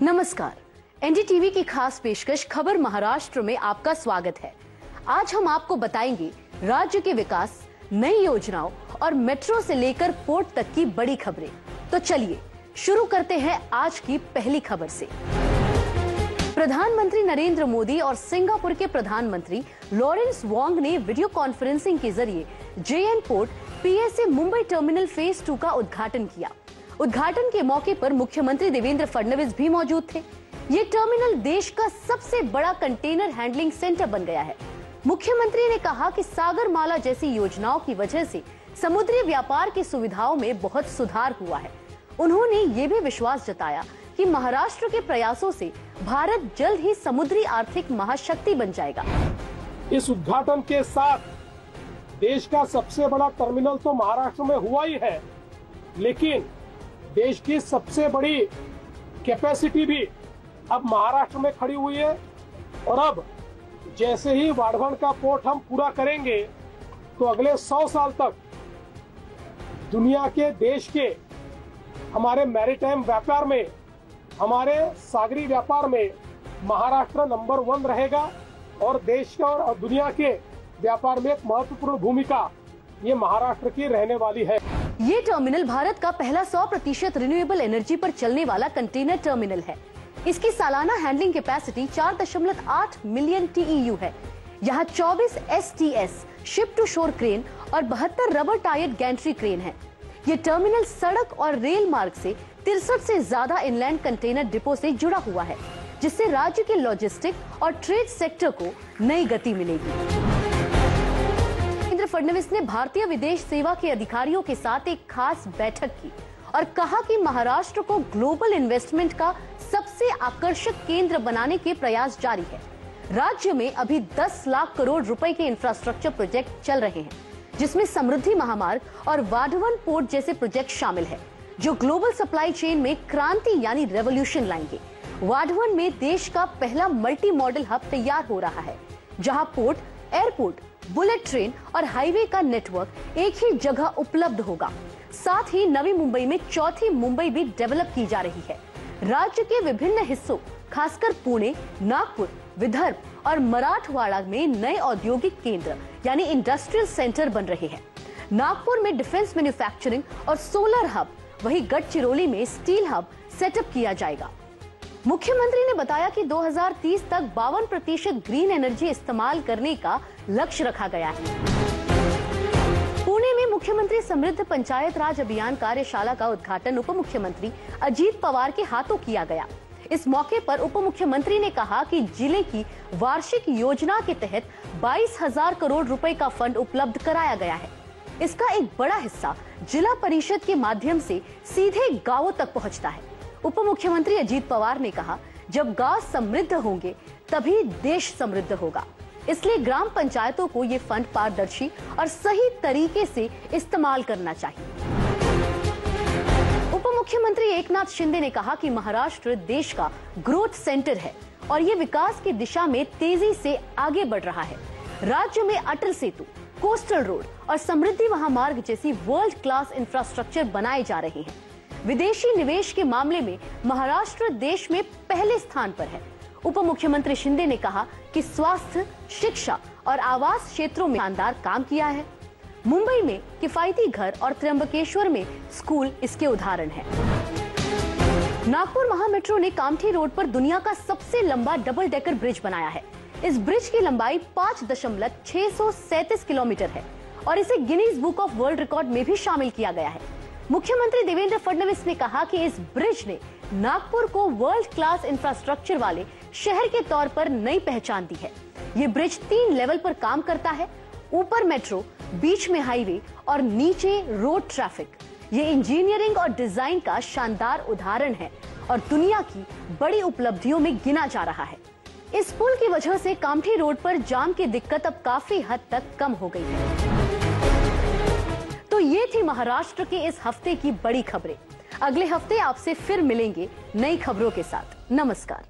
नमस्कार, एनडीटीवी की खास पेशकश खबर महाराष्ट्र में आपका स्वागत है। आज हम आपको बताएंगे राज्य के विकास, नई योजनाओं और मेट्रो से लेकर पोर्ट तक की बड़ी खबरें। तो चलिए शुरू करते हैं आज की पहली खबर से। प्रधानमंत्री नरेंद्र मोदी और सिंगापुर के प्रधानमंत्री लॉरेंस वोंग ने वीडियो कॉन्फ्रेंसिंग के जरिए JN port PSA Mumbai terminal phase 2 का उद्घाटन किया। उद्घाटन के मौके पर मुख्यमंत्री देवेंद्र फडणवीस भी मौजूद थे। ये टर्मिनल देश का सबसे बड़ा कंटेनर हैंडलिंग सेंटर बन गया है। मुख्यमंत्री ने कहा कि सागरमाला जैसी योजनाओं की वजह से समुद्री व्यापार की सुविधाओं में बहुत सुधार हुआ है। उन्होंने ये भी विश्वास जताया कि महाराष्ट्र के प्रयासों से भारत जल्द ही समुद्री आर्थिक महाशक्ति बन जाएगा। इस उद्घाटन के साथ देश का सबसे बड़ा टर्मिनल तो महाराष्ट्र में हुआ ही है, लेकिन देश की सबसे बड़ी कैपेसिटी भी अब महाराष्ट्र में खड़ी हुई है। और अब जैसे ही वाढवण का पोर्ट हम पूरा करेंगे तो अगले 100 साल तक दुनिया के देश के हमारे मैरीटाइम व्यापार में, हमारे सागरी व्यापार में महाराष्ट्र नंबर 1 रहेगा और देश का और दुनिया के व्यापार में एक महत्वपूर्ण भूमिका ये महाराष्ट्र की रहने वाली है। ये टर्मिनल भारत का पहला 100% रिन्यूएबल एनर्जी पर चलने वाला कंटेनर टर्मिनल है। इसकी सालाना हैंडलिंग कैपेसिटी 4.8 मिलियन TEU है। यहाँ 24 STS शिप टू शोर क्रेन और 72 रबर टायर्ड गैंट्री क्रेन है। ये टर्मिनल सड़क और रेल मार्ग से 63 से ज्यादा इनलैंड कंटेनर डिपो से जुड़ा हुआ है, जिससे राज्य के लॉजिस्टिक और ट्रेड सेक्टर को नई गति मिलेगी। फडणवीस ने भारतीय विदेश सेवा के अधिकारियों के साथ एक खास बैठक की और कहा कि महाराष्ट्र को ग्लोबल इन्वेस्टमेंट का सबसे आकर्षक केंद्र बनाने के प्रयास जारी है। राज्य में अभी 10 लाख करोड़ रुपए के इंफ्रास्ट्रक्चर प्रोजेक्ट चल रहे हैं, जिसमें समृद्धि महामार्ग और वाढवण पोर्ट जैसे प्रोजेक्ट शामिल है, जो ग्लोबल सप्लाई चेन में क्रांति यानी रेवोल्यूशन लाएंगे। वाढवण में देश का पहला मल्टी मॉडल हब तैयार हो रहा है, जहाँ पोर्ट, एयरपोर्ट, बुलेट ट्रेन और हाईवे का नेटवर्क एक ही जगह उपलब्ध होगा। साथ ही नवी मुंबई में चौथी मुंबई भी डेवलप की जा रही है। राज्य के विभिन्न हिस्सों, खासकर पुणे, नागपुर, विदर्भ और मराठवाड़ा में नए औद्योगिक केंद्र यानी इंडस्ट्रियल सेंटर बन रहे हैं। नागपुर में डिफेंस मैन्युफैक्चरिंग और सोलर हब, वहीं गढ़चिरौली में स्टील हब सेटअप किया जाएगा। मुख्यमंत्री ने बताया कि 2030 तक 52% ग्रीन एनर्जी इस्तेमाल करने का लक्ष्य रखा गया है। पुणे में मुख्यमंत्री समृद्ध पंचायत राज अभियान कार्यशाला का उद्घाटन उप मुख्यमंत्री अजीत पवार के हाथों किया गया। इस मौके पर उप मुख्यमंत्री ने कहा कि जिले की वार्षिक योजना के तहत 22,000 करोड़ रुपए का फंड उपलब्ध कराया गया है। इसका एक बड़ा हिस्सा जिला परिषद के माध्यम से सीधे गांवों तक पहुंचता है। उप मुख्यमंत्री अजीत पवार ने कहा, जब गांव समृद्ध होंगे तभी देश समृद्ध होगा। इसलिए ग्राम पंचायतों को ये फंड पारदर्शी और सही तरीके से इस्तेमाल करना चाहिए। उप मुख्यमंत्री एकनाथ शिंदे ने कहा कि महाराष्ट्र देश का ग्रोथ सेंटर है और ये विकास की दिशा में तेजी से आगे बढ़ रहा है। राज्य में अटल सेतु, कोस्टल रोड और समृद्धि महामार्ग जैसी वर्ल्ड क्लास इंफ्रास्ट्रक्चर बनाए जा रहे हैं। विदेशी निवेश के मामले में महाराष्ट्र देश में पहले स्थान पर है। उप मुख्यमंत्री शिंदे ने कहा कि स्वास्थ्य, शिक्षा और आवास क्षेत्रों में शानदार काम किया है। मुंबई में किफायती घर और त्र्यंबकेश्वर में स्कूल इसके उदाहरण हैं। नागपुर महामेट्रो ने कामठी रोड पर दुनिया का सबसे लंबा डबल डेकर ब्रिज बनाया है। इस ब्रिज की लंबाई 5.637 किलोमीटर है और इसे Guinness book of world record में भी शामिल किया गया है। मुख्यमंत्री देवेंद्र फडणवीस ने कहा कि इस ब्रिज ने नागपुर को वर्ल्ड क्लास इंफ्रास्ट्रक्चर वाले शहर के तौर पर नई पहचान दी है। ये ब्रिज 3 लेवल पर काम करता है, ऊपर मेट्रो, बीच में हाईवे और नीचे रोड ट्रैफिक। ये इंजीनियरिंग और डिजाइन का शानदार उदाहरण है और दुनिया की बड़ी उपलब्धियों में गिना जा रहा है। इस पुल की वजह से कामठी रोड पर जाम की दिक्कत अब काफी हद तक कम हो गई है। तो ये थी महाराष्ट्र के इस हफ्ते की बड़ी खबरें। अगले हफ्ते आपसे फिर मिलेंगे नई खबरों के साथ। नमस्कार।